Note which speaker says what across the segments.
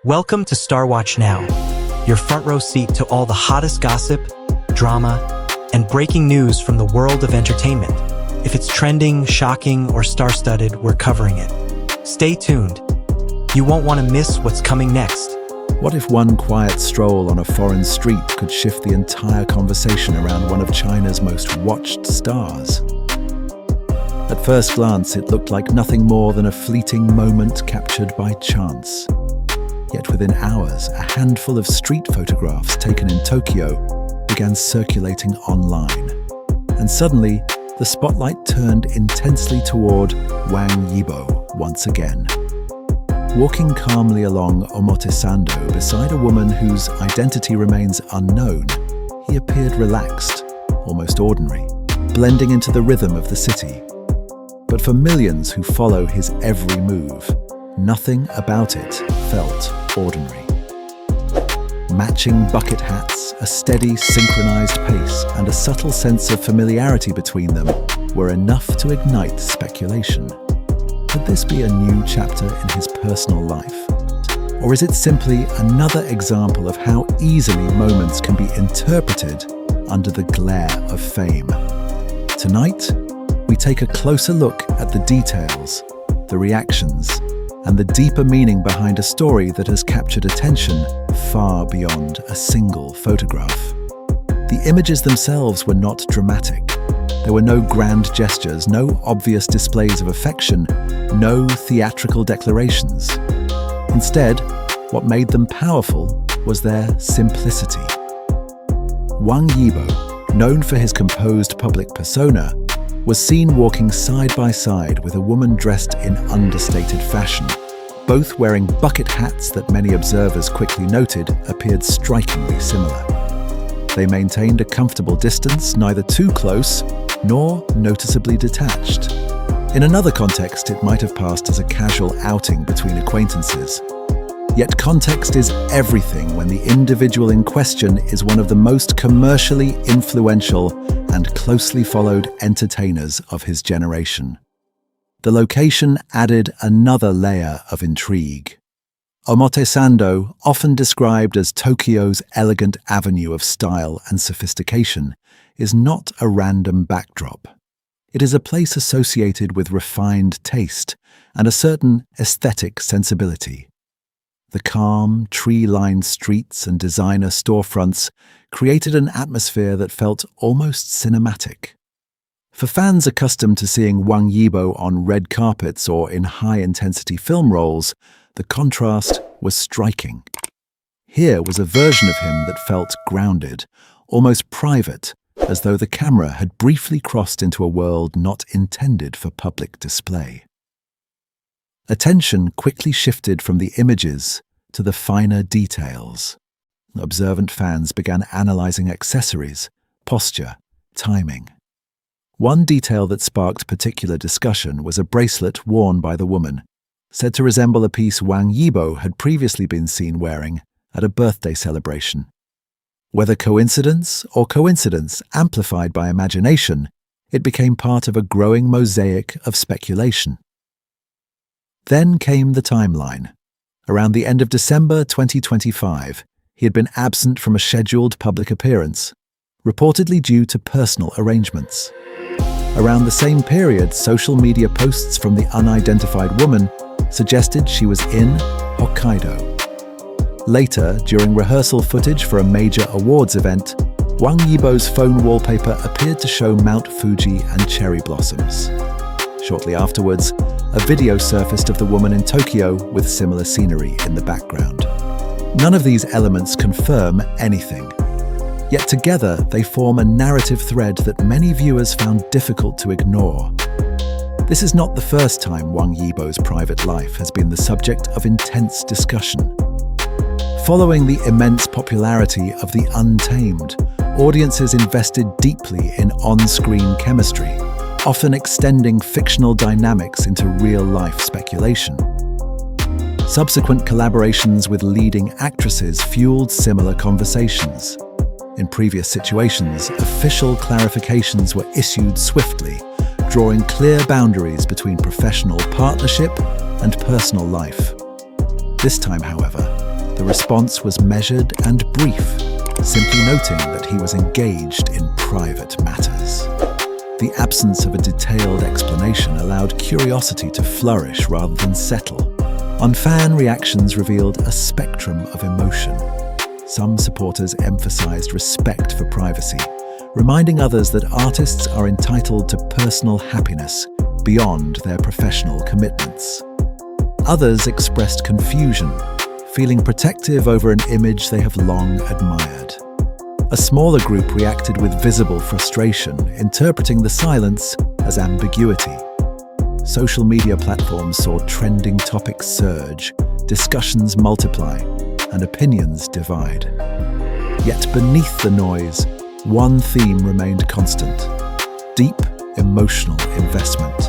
Speaker 1: Welcome to Starwatch Now, your front row seat to all the hottest gossip, drama, and breaking news from the world of entertainment. If it's trending, shocking, or star-studded, we're covering it. Stay tuned. You won't want to miss what's coming next.
Speaker 2: What if one quiet stroll on a foreign street could shift the entire conversation around one of China's most watched stars? At first glance, it looked like nothing more than a fleeting moment captured by chance. Yet within hours, a handful of street photographs taken in Tokyo began circulating online. And suddenly, the spotlight turned intensely toward Wang Yibo once again. Walking calmly along Omotesando beside a woman whose identity remains unknown, he appeared relaxed, almost ordinary, blending into the rhythm of the city. But for millions who follow his every move, nothing about it felt ordinary. Matching bucket hats, a steady, synchronized pace, and a subtle sense of familiarity between them were enough to ignite speculation. Could this be a new chapter in his personal life? Or is it simply another example of how easily moments can be interpreted under the glare of fame? Tonight, we take a closer look at the details, the reactions, and the deeper meaning behind a story that has captured attention far beyond a single photograph. The images themselves were not dramatic. There were no grand gestures, no obvious displays of affection, no theatrical declarations. Instead, what made them powerful was their simplicity. Wang Yibo, known for his composed public persona, was seen walking side by side with a woman dressed in understated fashion. Both wearing bucket hats that many observers quickly noted appeared strikingly similar. They maintained a comfortable distance, neither too close nor noticeably detached. In another context, it might have passed as a casual outing between acquaintances. Yet context is everything when the individual in question is one of the most commercially influential and closely followed entertainers of his generation. The location added another layer of intrigue. Omotesando, often described as Tokyo's elegant avenue of style and sophistication, is not a random backdrop. It is a place associated with refined taste and a certain aesthetic sensibility. The calm, tree-lined streets and designer storefronts created an atmosphere that felt almost cinematic. For fans accustomed to seeing Wang Yibo on red carpets or in high-intensity film roles, the contrast was striking. Here was a version of him that felt grounded, almost private, as though the camera had briefly crossed into a world not intended for public display. Attention quickly shifted from the images to the finer details. Observant fans began analyzing accessories, posture, timing. One detail that sparked particular discussion was a bracelet worn by the woman, said to resemble a piece Wang Yibo had previously been seen wearing at a birthday celebration. Whether coincidence or coincidence amplified by imagination, it became part of a growing mosaic of speculation. Then came the timeline. Around the end of December 2025, he had been absent from a scheduled public appearance, reportedly due to personal arrangements. Around the same period, social media posts from the unidentified woman suggested she was in Hokkaido. Later, during rehearsal footage for a major awards event, Wang Yibo's phone wallpaper appeared to show Mount Fuji and cherry blossoms. Shortly afterwards, a video surfaced of the woman in Tokyo with similar scenery in the background. None of these elements confirm anything. Yet together, they form a narrative thread that many viewers found difficult to ignore. This is not the first time Wang Yibo's private life has been the subject of intense discussion. Following the immense popularity of The Untamed, audiences invested deeply in on-screen chemistry, often extending fictional dynamics into real-life speculation. Subsequent collaborations with leading actresses fueled similar conversations. In previous situations, official clarifications were issued swiftly, drawing clear boundaries between professional partnership and personal life. This time, however, The response was measured and brief, simply noting that he was engaged in private matters. The absence of a detailed explanation allowed curiosity to flourish rather than settle. On-fan reactions revealed a spectrum of emotion. Some supporters emphasized respect for privacy, reminding others that artists are entitled to personal happiness beyond their professional commitments. Others expressed confusion, feeling protective over an image they have long admired. A smaller group reacted with visible frustration, interpreting the silence as ambiguity. Social media platforms saw trending topics surge, discussions multiply, and opinions divide. Yet beneath the noise, one theme remained constant: deep emotional investment.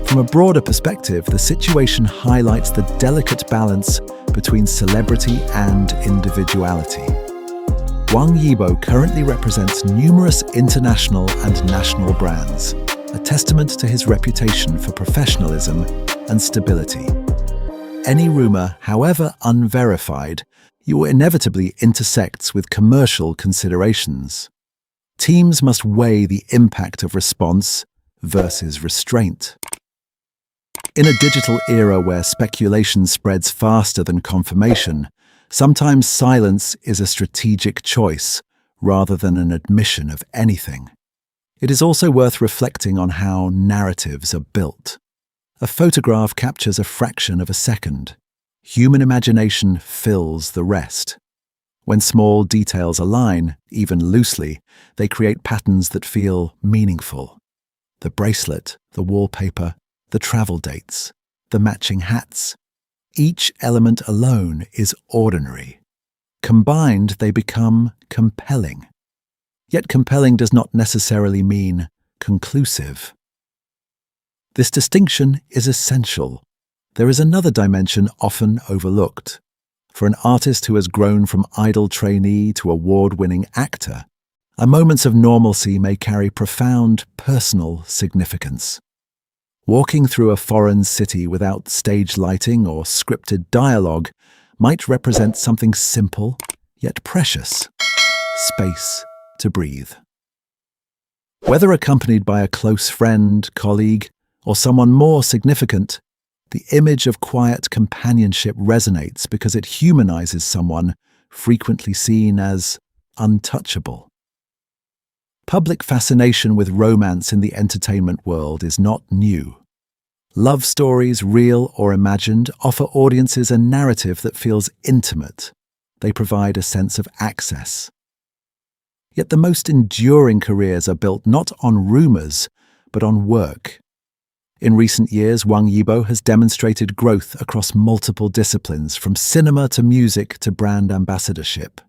Speaker 2: From a broader perspective, the situation highlights the delicate balance between celebrity and individuality. Wang Yibo currently represents numerous international and national brands, a testament to his reputation for professionalism and stability. Any rumor, however unverified, inevitably intersects with commercial considerations. Teams must weigh the impact of response versus restraint. In a digital era where speculation spreads faster than confirmation, sometimes silence is a strategic choice rather than an admission of anything. It is also worth reflecting on how narratives are built. A photograph captures a fraction of a second. Human imagination fills the rest. When small details align, even loosely, they create patterns that feel meaningful. The bracelet, the wallpaper, the travel dates, the matching hats. Each element alone is ordinary. Combined, they become compelling. Yet compelling does not necessarily mean conclusive. This distinction is essential. There is another dimension often overlooked. For an artist who has grown from idol trainee to award-winning actor, a moments of normalcy may carry profound personal significance. Walking through a foreign city without stage lighting or scripted dialogue might represent something simple yet precious: space to breathe. Whether accompanied by a close friend, colleague, or someone more significant, the image of quiet companionship resonates because it humanizes someone frequently seen as untouchable. Public fascination with romance in the entertainment world is not new. Love stories, real or imagined, offer audiences a narrative that feels intimate. They provide a sense of access. Yet the most enduring careers are built not on rumors, but on work. In recent years, Wang Yibo has demonstrated growth across multiple disciplines, from cinema to music to brand ambassadorship.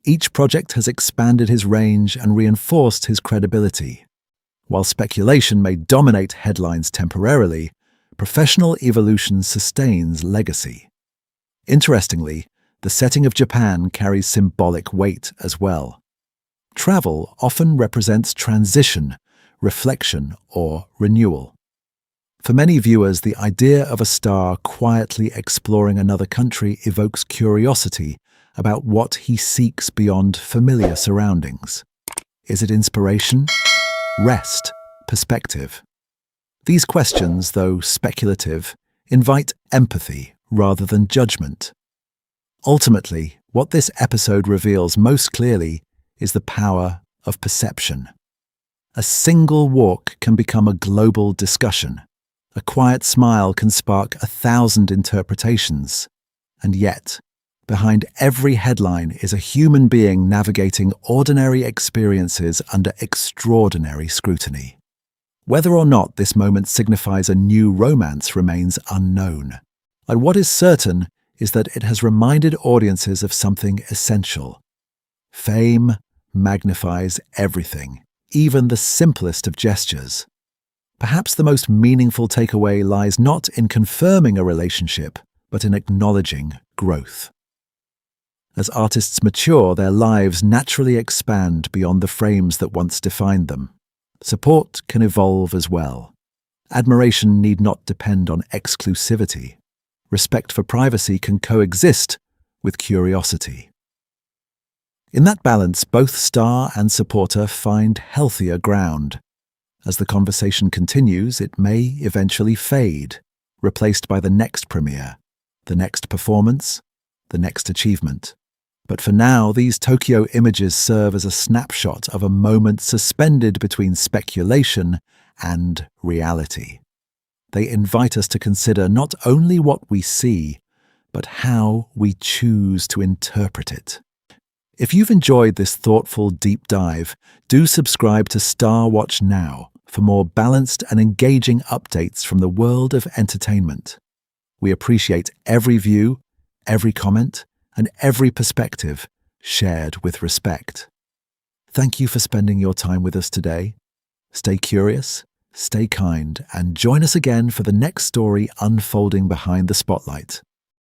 Speaker 2: Each project has expanded his range and reinforced his credibility. While speculation may dominate headlines temporarily, professional evolution sustains legacy. Interestingly, the setting of Japan carries symbolic weight as well. Travel often represents transition, reflection, or renewal. For many viewers, the idea of a star quietly exploring another country evokes curiosity about what he seeks beyond familiar surroundings. Is it inspiration? Rest? Perspective? These questions, though speculative, invite empathy rather than judgment. Ultimately, what this episode reveals most clearly is the power of perception. A single walk can become a global discussion. A quiet smile can spark 1,000 interpretations. And yet, behind every headline is a human being navigating ordinary experiences under extraordinary scrutiny. Whether or not this moment signifies a new romance remains unknown. And what is certain is that it has reminded audiences of something essential. Fame magnifies everything, even the simplest of gestures. Perhaps the most meaningful takeaway lies not in confirming a relationship, but in acknowledging growth. As artists mature, their lives naturally expand beyond the frames that once defined them. Support can evolve as well. Admiration need not depend on exclusivity. Respect for privacy can coexist with curiosity. In that balance, both star and supporter find healthier ground. As the conversation continues, it may eventually fade, replaced by the next premiere, the next performance, the next achievement. But for now, these Tokyo images serve as a snapshot of a moment suspended between speculation and reality. They invite us to consider not only what we see, but how we choose to interpret it. If you've enjoyed this thoughtful deep dive, do subscribe to Starwatch now for more balanced and engaging updates from the world of entertainment. We appreciate every view, every comment, and every perspective shared with respect. Thank you for spending your time with us today. Stay curious, stay kind, and join us again for the next story unfolding behind the spotlight.